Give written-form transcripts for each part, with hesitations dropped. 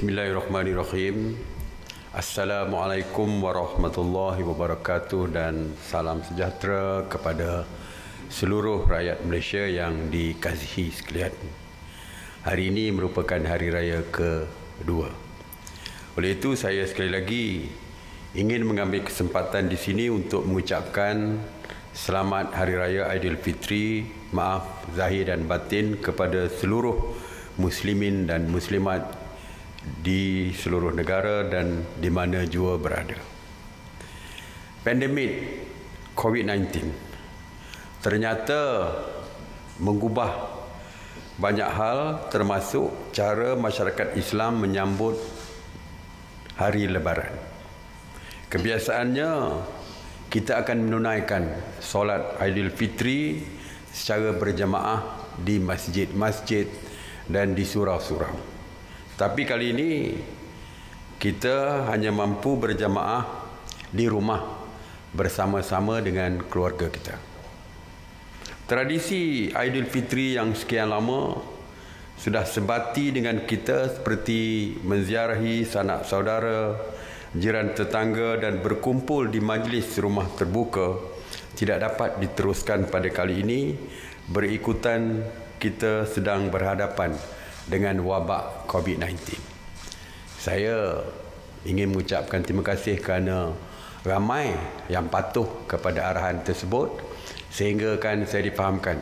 Bismillahirrahmanirrahim. Assalamualaikum warahmatullahi wabarakatuh dan salam sejahtera kepada seluruh rakyat Malaysia yang dikasihi sekalian. Hari ini merupakan hari raya kedua. Oleh itu saya sekali lagi ingin mengambil kesempatan di sini untuk mengucapkan selamat Hari Raya Aidilfitri, maaf zahir dan batin kepada seluruh muslimin dan muslimat di seluruh negara dan di mana jua berada. Pandemik COVID-19 ternyata mengubah banyak hal, termasuk cara masyarakat Islam menyambut hari Lebaran. Kebiasaannya kita akan menunaikan solat Aidilfitri secara berjamaah di masjid-masjid dan di surau-surau. Tapi kali ini kita hanya mampu berjamaah di rumah bersama-sama dengan keluarga kita. Tradisi Aidilfitri yang sekian lama sudah sebati dengan kita seperti menziarahi sanak saudara, jiran tetangga dan berkumpul di majlis rumah terbuka tidak dapat diteruskan pada kali ini berikutan kita sedang berhadapan dengan wabak COVID-19. Saya ingin mengucapkan terima kasih kerana ramai yang patuh kepada arahan tersebut sehingga kan saya difahamkan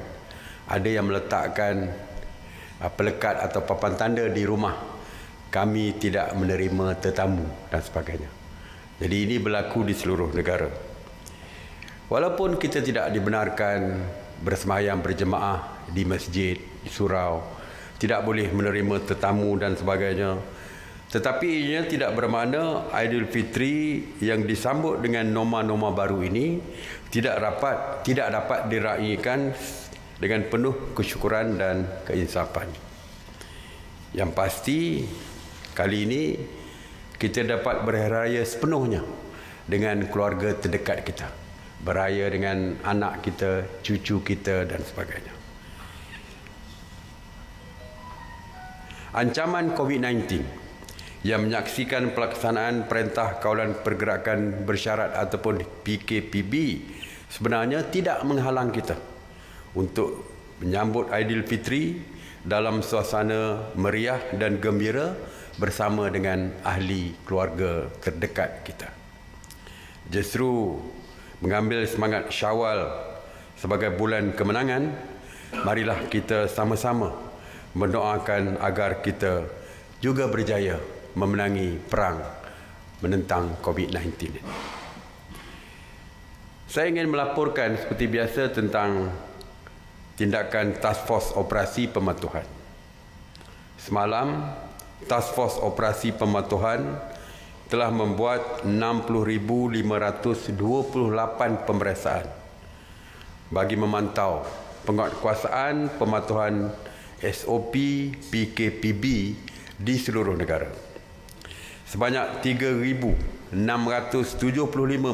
ada yang meletakkan pelekat atau papan tanda di rumah kami tidak menerima tetamu dan sebagainya. Jadi ini berlaku di seluruh negara. Walaupun kita tidak dibenarkan bersemayam berjemaah di masjid, di surau, tidak boleh menerima tetamu dan sebagainya, tetapi ianya tidak bermakna Aidilfitri yang disambut dengan norma-norma baru ini tidak dapat diraikan dengan penuh kesyukuran dan keinsafan. Yang pasti kali ini kita dapat beraya sepenuhnya dengan keluarga terdekat kita, beraya dengan anak kita, cucu kita dan sebagainya. Ancaman COVID-19 yang menyaksikan pelaksanaan Perintah Kawalan Pergerakan Bersyarat ataupun PKPB sebenarnya tidak menghalang kita untuk menyambut Aidilfitri dalam suasana meriah dan gembira bersama dengan ahli keluarga terdekat kita. Justru mengambil semangat Syawal sebagai bulan kemenangan, marilah kita sama-sama mendoakan agar kita juga berjaya memenangi perang menentang COVID-19. Saya ingin melaporkan seperti biasa tentang tindakan Task Force Operasi Pematuhan. Semalam, Task Force Operasi Pematuhan telah membuat 60,528 pemeriksaan bagi memantau penguatkuasaan pematuhan SOP PKPB di seluruh negara. Sebanyak 3,675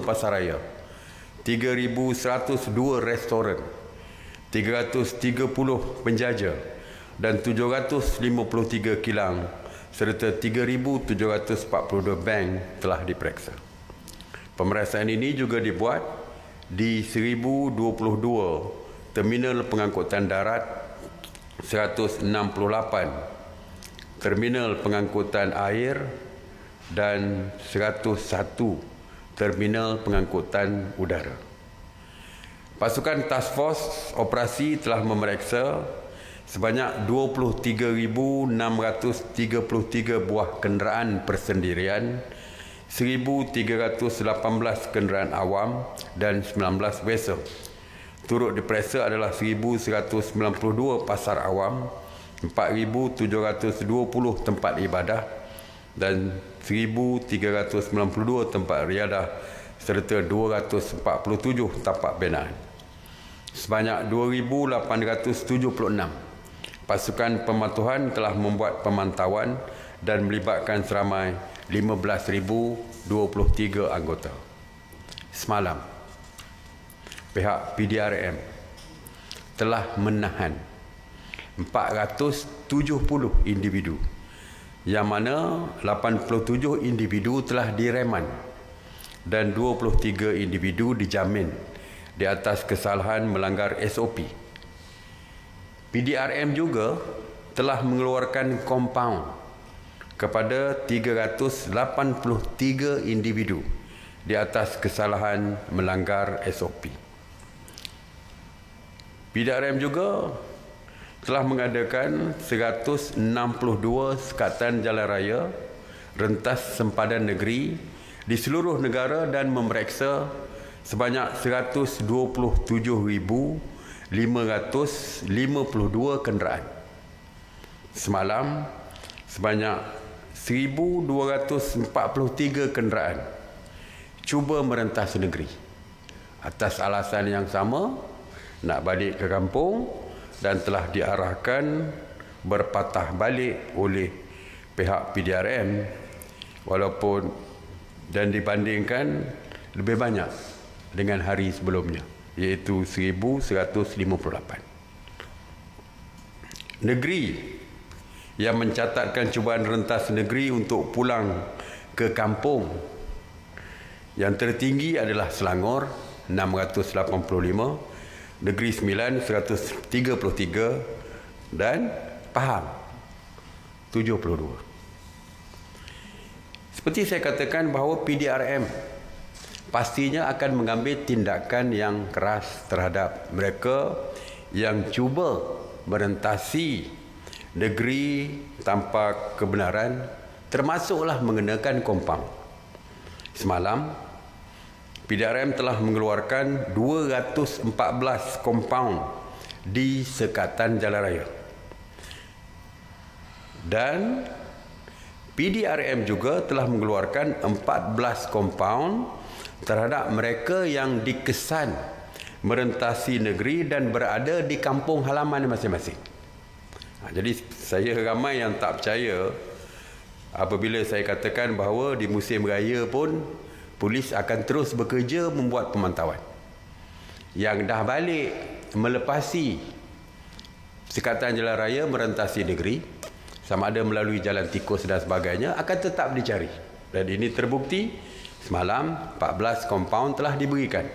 pasaraya, 3,102 restoran, 330 penjaja dan 753 kilang serta 3,742 bank telah diperiksa. Pemeriksaan ini juga dibuat di 1,022 terminal pengangkutan darat, 168 terminal pengangkutan air dan 101 terminal pengangkutan udara. Pasukan Task Force Operasi telah memeriksa sebanyak 23,633 buah kenderaan persendirian, 1,318 kenderaan awam dan 19 vessel. Turut diperiksa adalah 1,192 pasar awam, 4,720 tempat ibadah dan 1,392 tempat riadah serta 247 tapak binaan. Sebanyak 2,876 pasukan pematuhan telah membuat pemantauan dan melibatkan seramai 15,023 anggota. Semalam, pihak PDRM telah menahan 470 individu yang mana 87 individu telah direman dan 23 individu dijamin di atas kesalahan melanggar SOP. PDRM juga telah mengeluarkan kompaun kepada 383 individu di atas kesalahan melanggar SOP. PDRM juga telah mengadakan 162 sekatan jalan raya rentas sempadan negeri di seluruh negara dan memeriksa sebanyak 127,552 kenderaan. Semalam, sebanyak 1,243 kenderaan cuba merentas negeri. Atas alasan yang sama, nak balik ke kampung dan telah diarahkan berpatah balik oleh pihak PDRM walaupun dan dibandingkan lebih banyak dengan hari sebelumnya, iaitu 1,158. Negeri yang mencatatkan cubaan rentas negeri untuk pulang ke kampung yang tertinggi adalah Selangor 685, Negeri Sembilan 133 dan Pahang 72. Seperti saya katakan bahawa PDRM pastinya akan mengambil tindakan yang keras terhadap mereka yang cuba merentasi negeri tanpa kebenaran, termasuklah mengenakan kompaun. Semalam PDRM telah mengeluarkan 214 kompaun di sekatan jalan raya. Dan PDRM juga telah mengeluarkan 14 kompaun terhadap mereka yang dikesan merentasi negeri dan berada di kampung halaman masing-masing. Jadi saya ramai yang tak percaya apabila saya katakan bahawa di musim raya pun polis akan terus bekerja membuat pemantauan. Yang dah balik melepasi sekatan jalan raya merentasi negeri, sama ada melalui jalan tikus dan sebagainya, akan tetap dicari. Dan ini terbukti semalam 14 kompaun telah diberikan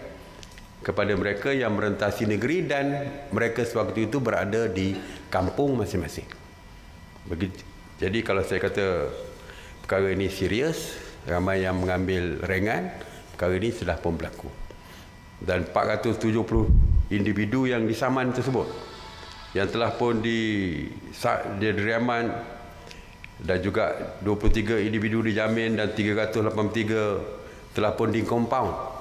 kepada mereka yang merentasi negeri dan mereka sewaktu itu berada di kampung masing-masing. Jadi kalau saya kata perkara ini serius, ramai yang mengambil ringan, perkara ini sudah pun berlaku. Dan 470 individu yang disaman tersebut, yang telah pun direman dan juga 23 individu dijamin dan 383 telah pun dikompaun.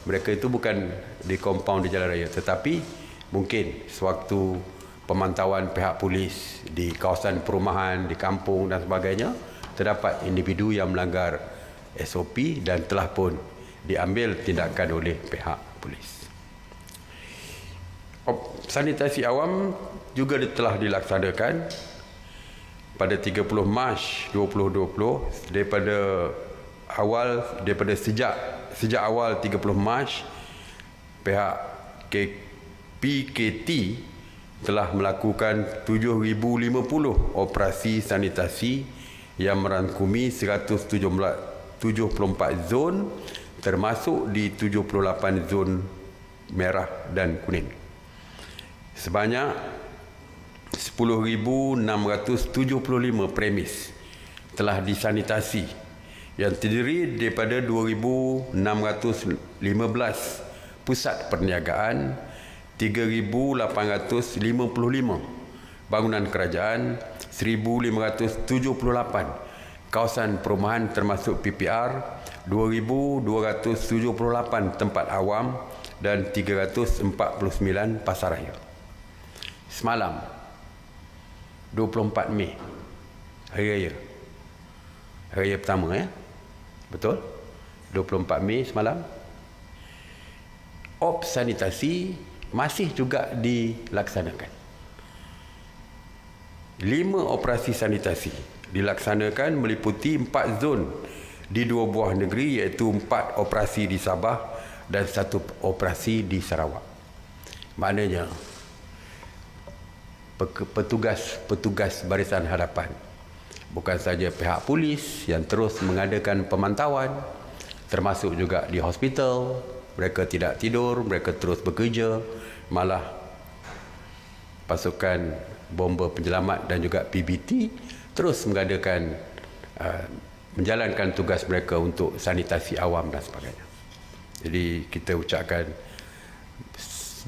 Mereka itu bukan dikompaun di jalan raya, tetapi mungkin sewaktu pemantauan pihak polis di kawasan perumahan, di kampung dan sebagainya, terdapat individu yang melanggar SOP dan telah pun diambil tindakan oleh pihak polis. Sanitasi awam juga telah dilaksanakan pada 30 Mac 2020 daripada sejak awal 30 Mac pihak PKT telah melakukan 7,050 operasi sanitasi yang merangkumi 174 zon termasuk di 78 zon merah dan kuning. Sebanyak 10,675 premis telah disanitasi yang terdiri daripada 2,615 pusat perniagaan, 3,855 bangunan kerajaan, 1,578 kawasan perumahan termasuk PPR, 2,278 tempat awam dan 349 pasar raya. Semalam 24 Mei, hari raya. Hari raya pertama betul? 24 Mei semalam. Sanitasi masih juga dilaksanakan. 5 operasi sanitasi dilaksanakan meliputi 4 zon di 2 buah negeri, iaitu 4 operasi di Sabah dan 1 operasi di Sarawak. Maknanya petugas Barisan Harapan bukan saja pihak polis yang terus mengadakan pemantauan, termasuk juga di hospital. Mereka tidak tidur, mereka terus bekerja, malah pasukan bomba penyelamat dan juga PBT terus mengadakan menjalankan tugas mereka untuk sanitasi awam dan sebagainya. Jadi kita ucapkan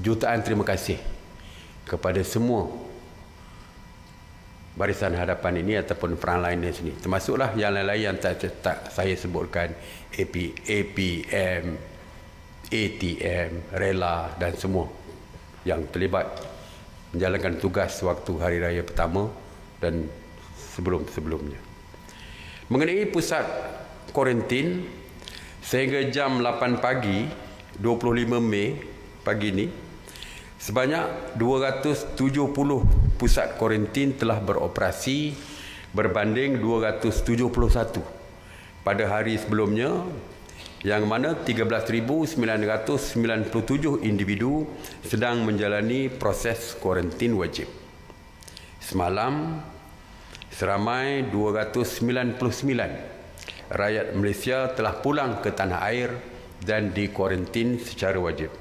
jutaan terima kasih kepada semua barisan hadapan ini ataupun frontliners ini, termasuklah yang lain-lain yang tak saya sebutkan, APM, ATM, rela dan semua yang terlibat menjalankan tugas waktu hari raya pertama dan sebelum-sebelumnya. Mengenai pusat kuarantin, sehingga jam 8 pagi 25 Mei pagi ini, sebanyak 270 pusat kuarantin telah beroperasi berbanding 271 pada hari sebelumnya, yang mana 13,997 individu sedang menjalani proses kuarantin wajib. Semalam, seramai 299 rakyat Malaysia telah pulang ke tanah air dan dikuarantin secara wajib.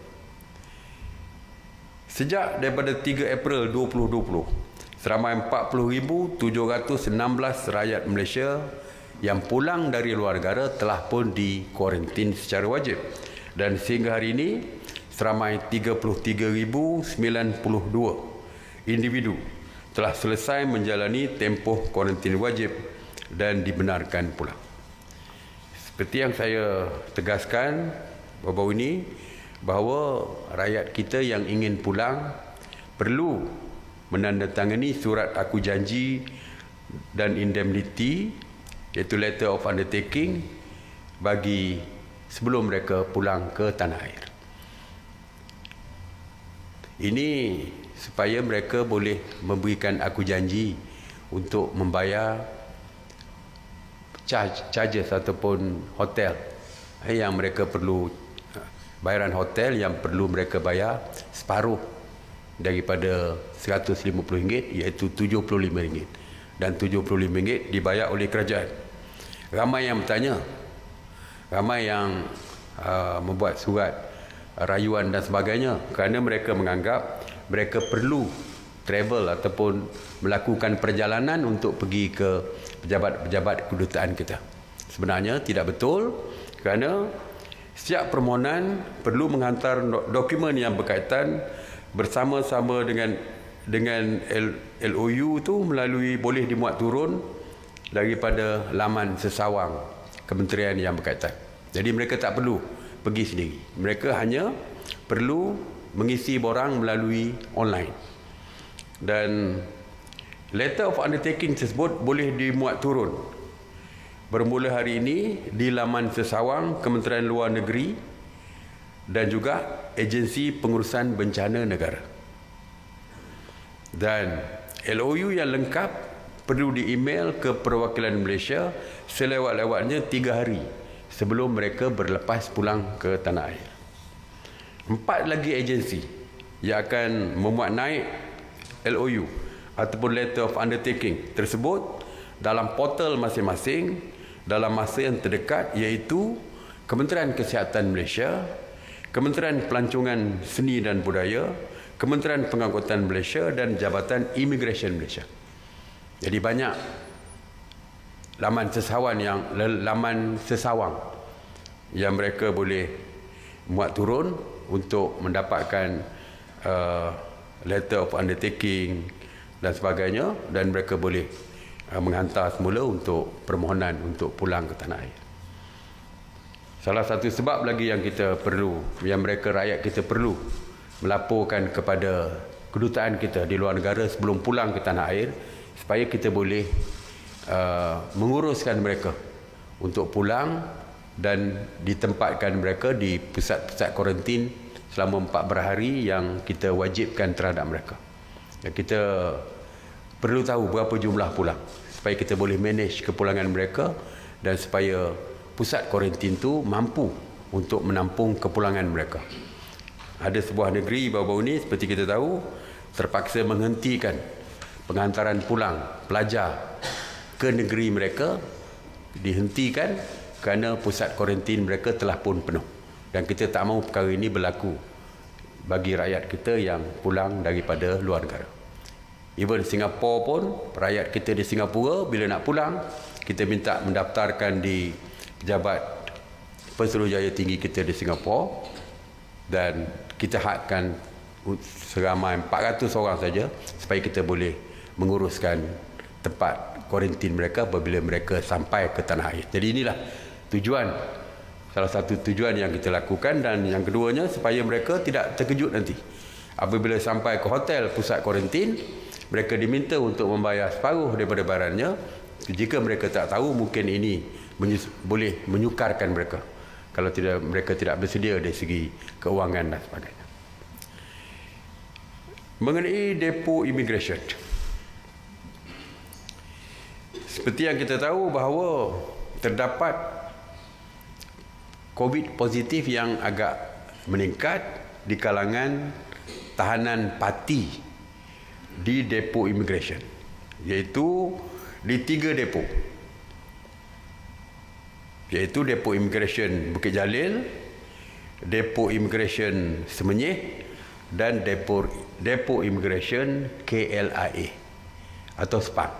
Sejak daripada 3 April 2020, seramai 40,716 rakyat Malaysia yang pulang dari luar negara telah pun dikuarantin secara wajib, dan sehingga hari ini seramai 33,092 individu telah selesai menjalani tempoh kuarantin wajib dan dibenarkan pulang. Seperti yang saya tegaskan baru-baru ini, bahawa rakyat kita yang ingin pulang perlu menandatangani surat aku janji dan indemnity, iaitu letter of undertaking, bagi sebelum mereka pulang ke tanah air. Ini supaya mereka boleh memberikan aku janji untuk membayar charges ataupun hotel yang mereka perlu, bayaran hotel yang perlu mereka bayar separuh daripada RM150, iaitu RM75, dan RM75 dibayar oleh kerajaan. Ramai yang bertanya, ramai yang membuat surat rayuan dan sebagainya, kerana mereka menganggap mereka perlu travel ataupun melakukan perjalanan untuk pergi ke pejabat-pejabat kedutaan kita. Sebenarnya tidak betul, kerana setiap permohonan perlu menghantar dokumen yang berkaitan bersama-sama dengan LOU itu melalui, boleh dimuat turun daripada laman sesawang kementerian yang berkaitan. Jadi mereka tak perlu pergi sendiri. Mereka hanya perlu mengisi borang melalui online. Dan letter of undertaking tersebut boleh dimuat turun bermula hari ini di laman sesawang Kementerian Luar Negeri dan juga Agensi Pengurusan Bencana Negara. Dan LOU yang lengkap perlu di-email ke perwakilan Malaysia selewat-lewatnya 3 hari sebelum mereka berlepas pulang ke tanah air. 4 lagi agensi yang akan memuat naik LOU ataupun letter of undertaking tersebut dalam portal masing-masing dalam masa yang terdekat, iaitu Kementerian Kesihatan Malaysia, Kementerian Pelancongan Seni dan Budaya, Kementerian Pengangkutan Malaysia dan Jabatan Immigration Malaysia. Jadi banyak laman sesawang yang mereka boleh muat turun untuk mendapatkan letter of undertaking dan sebagainya, dan mereka boleh menghantar semula untuk permohonan untuk pulang ke tanah air. Salah satu sebab lagi yang kita perlu, yang mereka rakyat kita perlu melaporkan kepada kedutaan kita di luar negara sebelum pulang ke tanah air, supaya kita boleh menguruskan mereka untuk pulang dan ditempatkan mereka di pusat-pusat kuarantin selama 14 hari yang kita wajibkan terhadap mereka. Dan kita perlu tahu berapa jumlah pulang supaya kita boleh manage kepulangan mereka dan supaya pusat kuarantin itu mampu untuk menampung kepulangan mereka. Ada sebuah negeri baru-baru ini, seperti kita tahu, terpaksa menghentikan penghantaran pulang pelajar ke negeri mereka dihentikan kerana pusat kuarantin mereka telah pun penuh. Dan kita tak mahu perkara ini berlaku bagi rakyat kita yang pulang daripada luar negara. Even Singapura pun, rakyat kita di Singapura bila nak pulang, kita minta mendaftarkan di pejabat Pesuruhjaya tinggi kita di Singapura, dan kita hadkan seramai 400 orang saja supaya kita boleh menguruskan tempat kuarantin mereka apabila mereka sampai ke tanah air. Jadi inilah tujuan, salah satu tujuan yang kita lakukan. Dan yang keduanya, supaya mereka tidak terkejut nanti apabila sampai ke hotel pusat kuarantin, mereka diminta untuk membayar separuh daripada barannya. Jika mereka tak tahu, mungkin ini boleh menyukarkan mereka kalau tidak, mereka tidak bersedia dari segi keuangan dan sebagainya. Mengenai depo immigration, seperti yang kita tahu bahawa terdapat COVID positif yang agak meningkat di kalangan tahanan parti di depo immigration, iaitu di 3 depo, iaitu depo immigration Bukit Jalil, depo immigration Semenyih, dan depo immigration KLIA atau SPAM.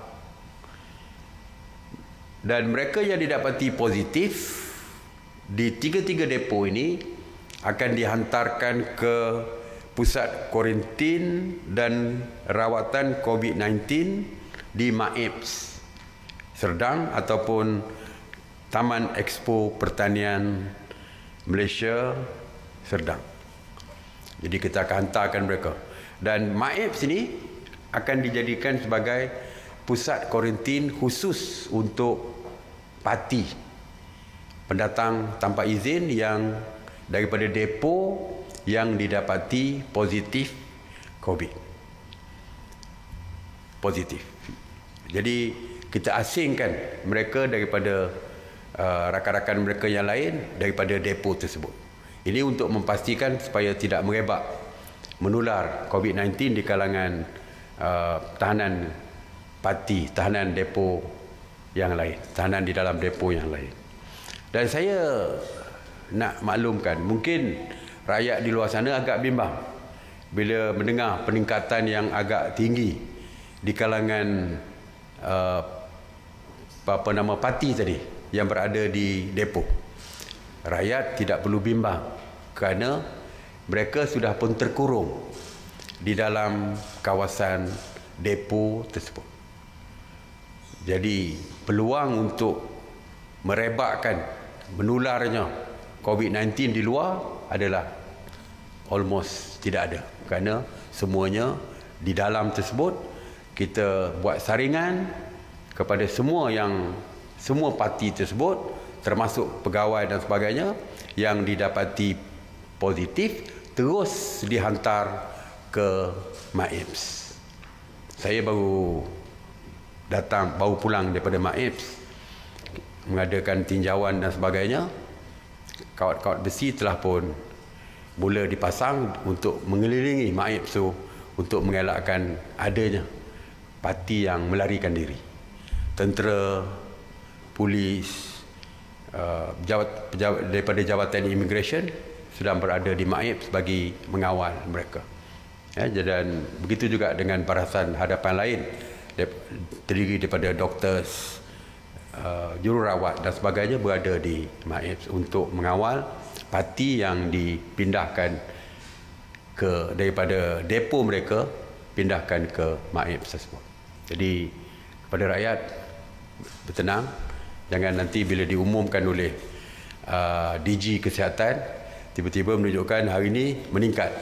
Dan mereka yang didapati positif di 3 depo ini akan dihantarkan ke pusat kuarantin dan rawatan COVID-19 di MAIPS Serdang ataupun Taman Expo Pertanian Malaysia Serdang. Jadi kita akan hantarkan mereka. Dan MAIPS ini akan dijadikan sebagai pusat kuarantin khusus untuk parti pendatang tanpa izin yang daripada depo yang didapati positif COVID. Positif. Jadi kita asingkan mereka daripada rakan-rakan mereka yang lain daripada depo tersebut. Ini untuk memastikan supaya tidak merebak, menular COVID-19 di kalangan tahanan parti, tahanan depo yang lain, tahanan di dalam depo yang lain. Dan saya nak maklumkan, mungkin rakyat di luar sana agak bimbang bila mendengar peningkatan yang agak tinggi di kalangan parti tadi yang berada di depo. Rakyat tidak perlu bimbang kerana mereka sudah pun terkurung di dalam kawasan depo tersebut. Jadi peluang untuk merebakkan, menularnya COVID-19 di luar adalah almost tidak ada, kerana semuanya di dalam tersebut kita buat saringan kepada semua parti tersebut, termasuk pegawai dan sebagainya yang didapati positif, terus dihantar ke MAIPS. Saya baru pulang daripada MAIPS mengadakan tinjauan dan sebagainya. Kawat-kawat besi telah pun mula dipasang untuk mengelilingi MAIPS itu untuk mengelakkan adanya parti yang melarikan diri. Tentera, polis, pejabat daripada Jabatan Immigration sedang berada di MAIPS bagi mengawal mereka. Dan begitu juga dengan barisan hadapan lain terdiri daripada doktor, jururawat dan sebagainya berada di MAIPS untuk mengawal parti yang dipindahkan daripada depo mereka pindahkan ke MAIPS tersebut. Jadi kepada rakyat bertenang, jangan nanti bila diumumkan oleh DG Kesihatan tiba-tiba menunjukkan hari ini meningkat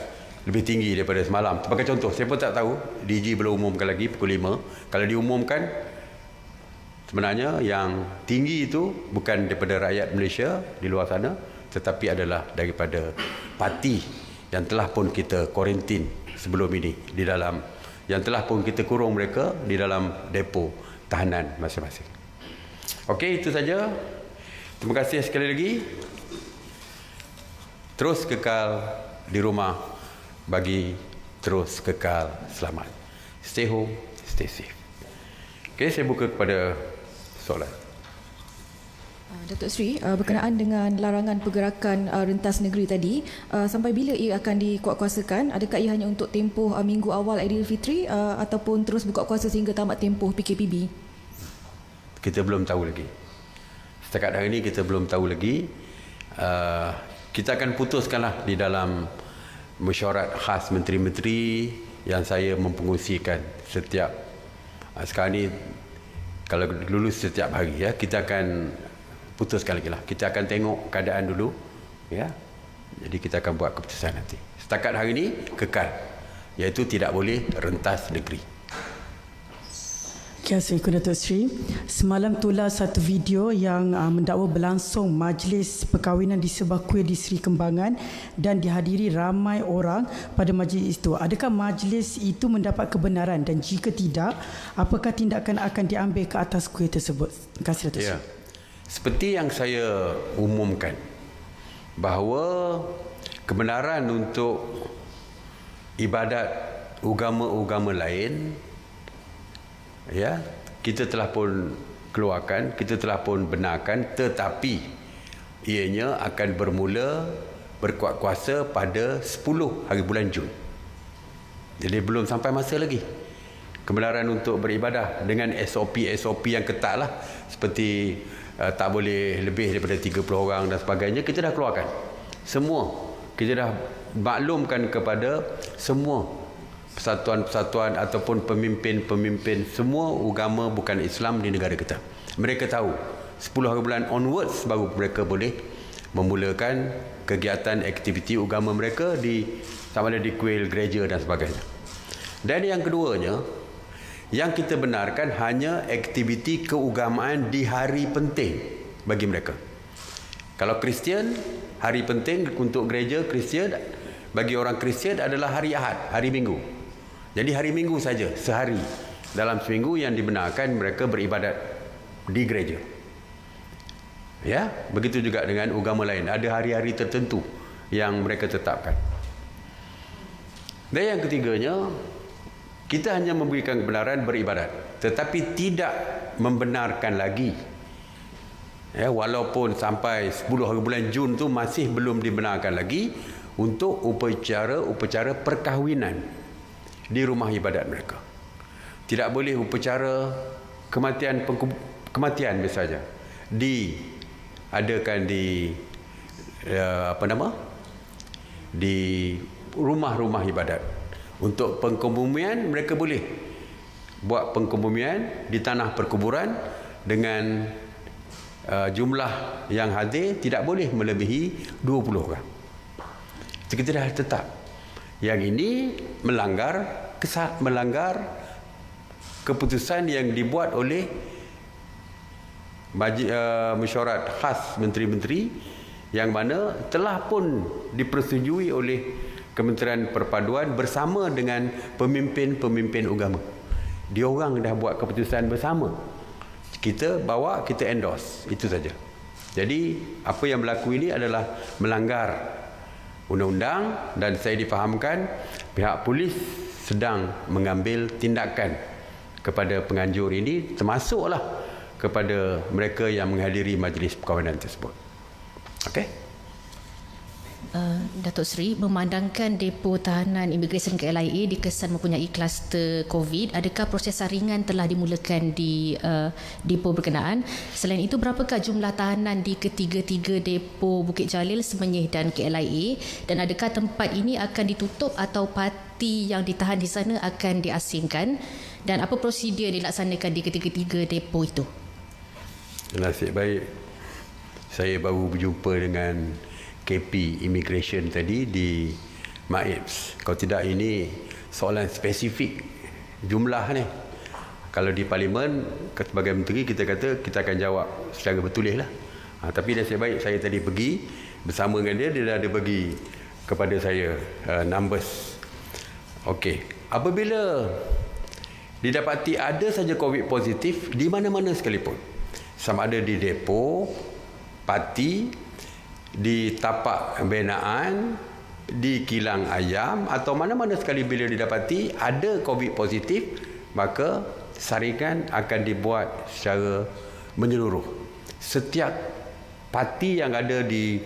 lebih tinggi daripada semalam. Sebagai contoh, saya pun tak tahu, DG belum umumkan lagi pukul 5. Kalau diumumkan, sebenarnya yang tinggi itu bukan daripada rakyat Malaysia di luar sana, tetapi adalah daripada parti yang telah pun kita kuarantin sebelum ini di dalam, yang telah pun kita kurung mereka di dalam depo tahanan masing-masing. Okey, itu saja. Terima kasih sekali lagi. Terus kekal di rumah bagi terus kekal selamat. Stay home, stay safe. Okey, saya buka kepada soalan. Datuk Seri, berkenaan dengan larangan pergerakan rentas negeri tadi, sampai bila ia akan dikuatkuasakan? Adakah ia hanya untuk tempoh minggu awal Aidilfitri ataupun terus buka kuasa sehingga tamat tempoh PKPB? Kita belum tahu lagi. Setakat hari ini kita belum tahu lagi. Kita akan putuskanlah di dalam mesyuarat khas menteri-menteri yang saya mempengungsikan setiap sekarang ni, kalau lulus setiap hari ya, kita akan putuskan lagi lah. Kita akan tengok keadaan dulu ya. Jadi kita akan buat keputusan nanti. Setakat hari ini kekal, iaitu tidak boleh rentas negeri. Assalamualaikum Datuk Seri. Semalam tular satu video yang mendakwa berlangsung majlis perkahwinan di sebuah kuil di Seri Kembangan dan dihadiri ramai orang pada majlis itu. Adakah majlis itu mendapat kebenaran dan jika tidak, apakah tindakan akan diambil ke atas kuil tersebut? Terima kasih Datuk Seri. Seperti yang saya umumkan bahawa kebenaran untuk ibadat agama-agama lain ya, kita telah pun keluarkan, kita telah pun benarkan, tetapi ianya akan bermula berkuat kuasa pada 10 hari bulan Jun. Jadi belum sampai masa lagi. Kebenaran untuk beribadah dengan SOP yang ketat lah, seperti tak boleh lebih daripada 30 orang dan sebagainya, kita dah keluarkan. Semua kita dah maklumkan kepada semua persatuan-persatuan ataupun pemimpin-pemimpin semua agama bukan Islam di negara kita. Mereka tahu 10 hari bulan onwards baru mereka boleh memulakan kegiatan aktiviti agama mereka di sama ada di kuil, gereja dan sebagainya. Dan yang keduanya, yang kita benarkan hanya aktiviti keagamaan di hari penting bagi mereka. Kalau Kristian, hari penting untuk gereja Kristian bagi orang Kristian adalah hari Ahad, hari Minggu. Jadi hari Minggu saja, sehari dalam seminggu yang dibenarkan mereka beribadat di gereja. Ya, begitu juga dengan agama lain. Ada hari-hari tertentu yang mereka tetapkan. Dan yang ketiganya, kita hanya memberikan kebenaran beribadat, tetapi tidak membenarkan lagi. Ya, walaupun sampai 10 hari bulan Jun tu masih belum dibenarkan lagi untuk upacara perkahwinan di rumah ibadat mereka. Tidak boleh upacara kematian misalnya diadakan di di rumah-rumah ibadat. Untuk pengkebumian mereka boleh buat pengkebumian di tanah perkuburan dengan jumlah yang hadir tidak boleh melebihi 20 orang. Kita dah tetap. Yang ini melanggar keputusan yang dibuat oleh mesyuarat khas menteri-menteri yang mana telah pun dipersetujui oleh Kementerian Perpaduan bersama dengan pemimpin-pemimpin agama. Diorang dah buat keputusan bersama. Kita bawa, kita endorse. Itu saja. Jadi apa yang berlaku ini adalah melanggar undang-undang dan saya difahamkan pihak polis sedang mengambil tindakan kepada penganjur ini, termasuklah kepada mereka yang menghadiri majlis perkahwinan tersebut. Okey. Datuk Seri, memandangkan depo tahanan imigresen KLIA dikesan mempunyai kluster COVID, adakah proses saringan telah dimulakan di depo berkenaan? Selain itu, berapakah jumlah tahanan di ketiga-tiga depo Bukit Jalil, Semenyih dan KLIA? Dan adakah tempat ini akan ditutup atau parti yang ditahan di sana akan diasingkan? Dan apa prosedur yang dilaksanakan di ketiga-tiga depo itu? Nasib baik saya baru berjumpa dengan KP Immigration tadi di MAIPS. Kalau tidak, ini soalan spesifik jumlah ni. Kalau di Parlimen sebagai menteri kita kata kita akan jawab secara bertulis lah. Tapi nasib baik saya tadi pergi bersama dengan dia dah ada bagi kepada saya numbers. Okey. Apabila didapati ada saja COVID positif di mana-mana sekalipun, sama ada di depo, parti, di tapak benaan, di kilang ayam atau mana-mana sekali bila didapati ada COVID positif, maka saringan akan dibuat secara menyeluruh. Setiap parti yang ada di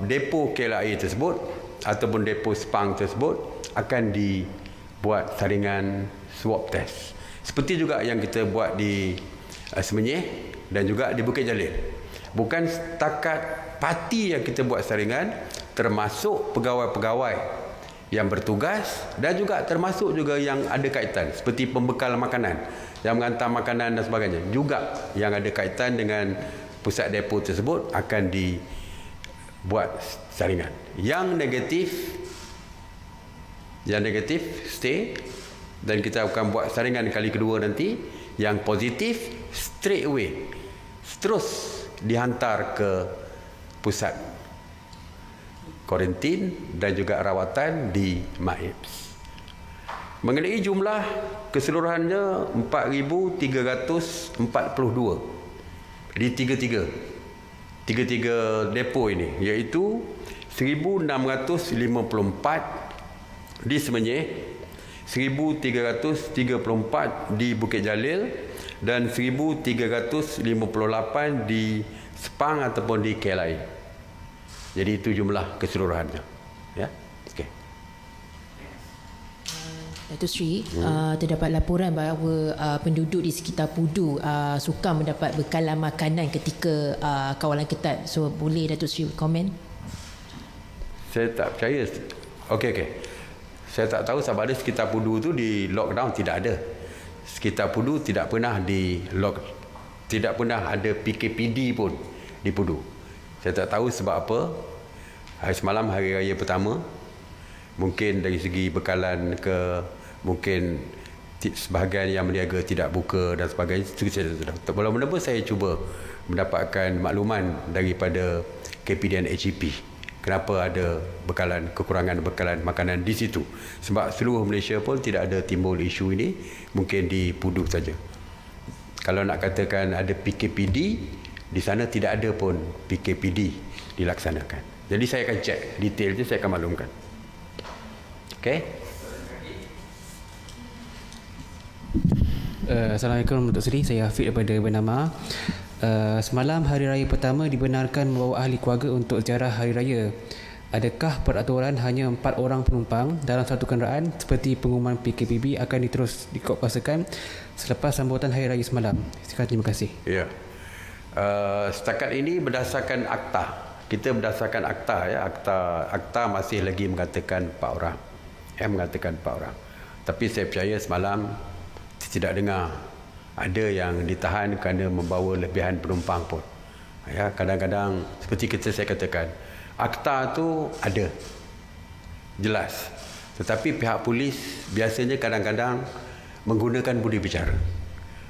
depo KLIA tersebut ataupun depo Sepang tersebut akan dibuat saringan swab test. Seperti juga yang kita buat di Semenyih dan juga di Bukit Jalil. Bukan setakat parti yang kita buat saringan, termasuk pegawai-pegawai yang bertugas dan juga termasuk juga yang ada kaitan seperti pembekal makanan, yang menghantar makanan dan sebagainya, juga yang ada kaitan dengan pusat depo tersebut akan dibuat saringan. Yang negatif stay, dan kita akan buat saringan kali kedua nanti. Yang positif straight away terus dihantar ke pusat kuarantin dan juga rawatan di MAIPS. Mengenai jumlah keseluruhannya 4,342 di tiga depo ini, iaitu 1,654 di Semenyih, 1,334 di Bukit Jalil dan 1,358 di Sepang ataupun di KLIA. Jadi itu jumlah keseluruhannya. Ya. Okey. Datuk Seri, terdapat laporan bahawa penduduk di sekitar Pudu sukar mendapat bekalan makanan ketika kawalan ketat. So boleh Datuk Seri komen? Saya tak percaya. Okey. Saya tak tahu sama ada sekitar Pudu tu di lockdown. Tidak ada. Sekitar Pudu tidak pernah tidak pernah ada PKPD pun di Pudu. Saya tak tahu sebab apa. Hari semalam hari raya pertama, mungkin dari segi bekalan ke mungkin sebahagian yang berniaga tidak buka dan sebagainya. Walaupun apa saya cuba mendapatkan makluman daripada KPD dan HEP. Kenapa ada kekurangan bekalan makanan di situ? Sebab seluruh Malaysia pun tidak ada timbul isu ini, mungkin di Pudu saja. Kalau nak katakan ada PKPD, di sana tidak ada pun PKPD dilaksanakan. Jadi saya akan cek detail itu, saya akan maklumkan. Okey. Assalamualaikum Datuk Seri, saya Hafiz daripada Bernama. Semalam hari raya pertama dibenarkan membawa ahli keluarga untuk ziarah hari raya. Adakah peraturan hanya 4 orang penumpang dalam satu kenderaan seperti pengumuman PKPB akan diterus dikuatkuasakan selepas sambutan hari raya semalam? Terima kasih. Ya. Setakat ini berdasarkan akta. Kita berdasarkan akta ya. Akta masih lagi mengatakan 4 orang. Mengatakan 4 orang. Tapi saya percaya semalam tidak dengar ada yang ditahan kerana membawa lebihan penumpang pun. Ya, kadang-kadang seperti saya katakan, akta tu ada jelas. Tetapi pihak polis biasanya kadang-kadang menggunakan budi bicara.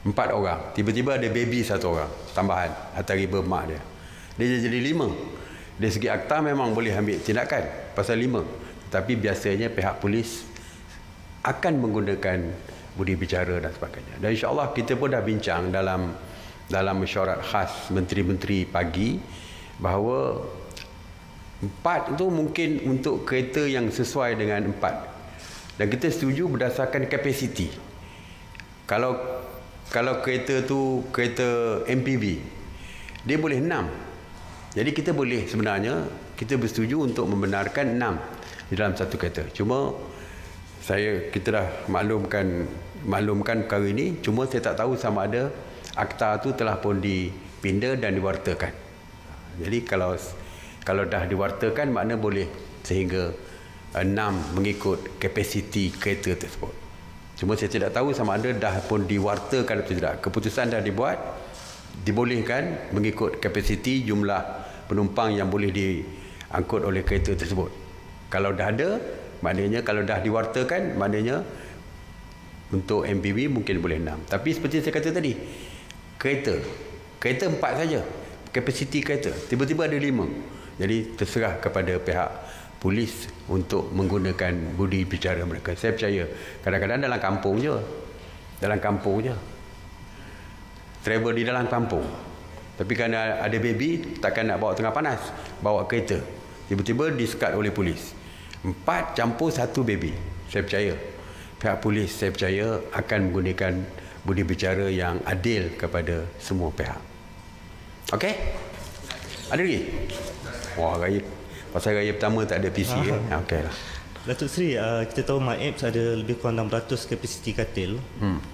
4 orang, tiba-tiba ada baby 1 orang tambahan atas riba mak dia. Dia jadi 5. Dari segi akta memang boleh ambil tindakan pasal 5. Tetapi biasanya pihak polis akan menggunakan budi bicara dan sebagainya. Dan insya-Allah kita pun dah bincang dalam mesyuarat khas menteri-menteri pagi bahawa 4 itu mungkin untuk kereta yang sesuai dengan 4. Dan kita setuju berdasarkan kapasiti. Kalau kereta tu kereta MPV, dia boleh 6. Jadi kita boleh sebenarnya kita bersetuju untuk membenarkan 6 di dalam satu kereta. Cuma kita dah maklumkan perkara ini, cuma saya tak tahu sama ada akta tu telah pun dipinda dan diwartakan. Jadi kalau dah diwartakan, makna boleh sehingga 6 mengikut kapasiti kereta tersebut. Cuma saya tidak tahu sama ada dah pun diwartakan atau tidak. Keputusan dah dibuat, dibolehkan mengikut kapasiti jumlah penumpang yang boleh diangkut oleh kereta tersebut. Kalau dah ada, maknanya kalau dah diwartakan, maknanya untuk MPV mungkin boleh 6. Tapi seperti saya kata tadi, kereta 4 saja kapasiti kereta, tiba-tiba ada 5. Jadi terserah kepada pihak polis untuk menggunakan budi bicara mereka. Saya percaya kadang-kadang dalam kampung je travel di dalam kampung, tapi kerana ada baby takkan nak bawa tengah panas, bawa kereta, tiba-tiba disekat oleh polis. 4 campur 1 baby. Saya percaya pihak polis, saya percaya akan menggunakan budi bicara yang adil kepada semua pihak. Okey? Ada lagi? Wah, raya. Pasal raya pertama tak ada PC kan? Okey lah. Datuk Seri, kita tahu MAEPS ada lebih kurang 600 kapasiti katil.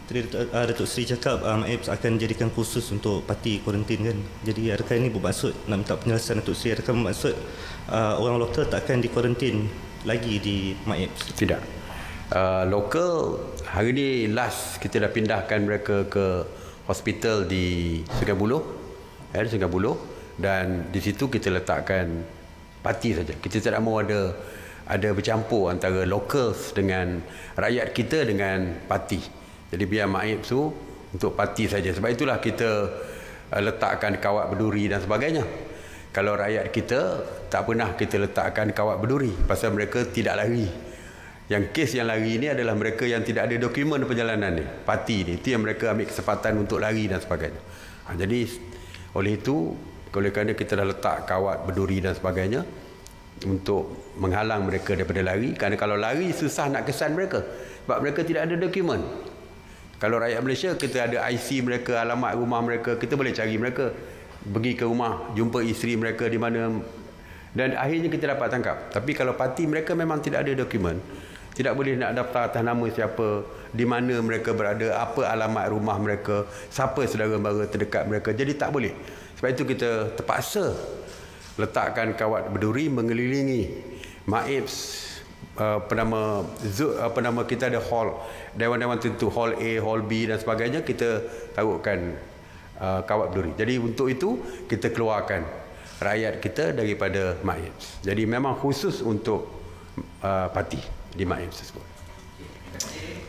Tadi Datuk Seri cakap MAEPS akan jadikan khusus untuk parti kuarantin kan. Jadi adakah ini bermaksud, nak minta penjelasan Datuk Seri, adakah bermaksud orang lokal tak akan dikuarantin lagi di MAEPS? Tidak. Lokal, hari ni last kita dah pindahkan mereka ke hospital di Sungai Buloh. Di Sungai Buloh. Dan di situ kita letakkan parti saja. Kita tidak mahu ada bercampur antara locals dengan rakyat kita dengan parti. Jadi biar MAEPS tu untuk parti saja. Sebab itulah kita letakkan kawat berduri dan sebagainya. Kalau rakyat kita tak pernah kita letakkan kawat berduri pasal mereka tidak lari. Yang kes yang lari ni adalah mereka yang tidak ada dokumen perjalanan ni. Parti ni, itu yang mereka ambil kesempatan untuk lari dan sebagainya. Jadi oleh itu, oleh kerana kita dah letak kawat berduri dan sebagainya untuk menghalang mereka daripada lari, kerana kalau lari susah nak kesan mereka sebab mereka tidak ada dokumen. Kalau rakyat Malaysia, kita ada IC mereka, alamat rumah mereka, kita boleh cari mereka, pergi ke rumah, jumpa isteri mereka di mana, dan akhirnya kita dapat tangkap. Tapi kalau parti mereka memang tidak ada dokumen, tidak boleh nak daftar atas nama siapa, di mana mereka berada, apa alamat rumah mereka, siapa saudara-mara terdekat mereka, jadi tak boleh. Sebab itu kita terpaksa letakkan kawat berduri mengelilingi MAEPS. Kita ada hall, dewan-dewan tentu, hall A, hall B dan sebagainya, kita taruhkan kawat berduri. Jadi untuk itu kita keluarkan rakyat kita daripada MAEPS. Jadi memang khusus untuk parti di MAEPS tersebut.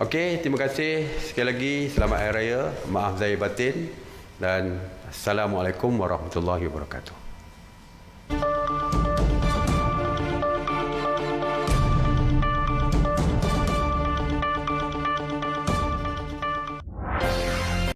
Okey, terima kasih sekali lagi. Selamat Hari Raya, maaf zahir batin, dan Assalamualaikum warahmatullahi wabarakatuh.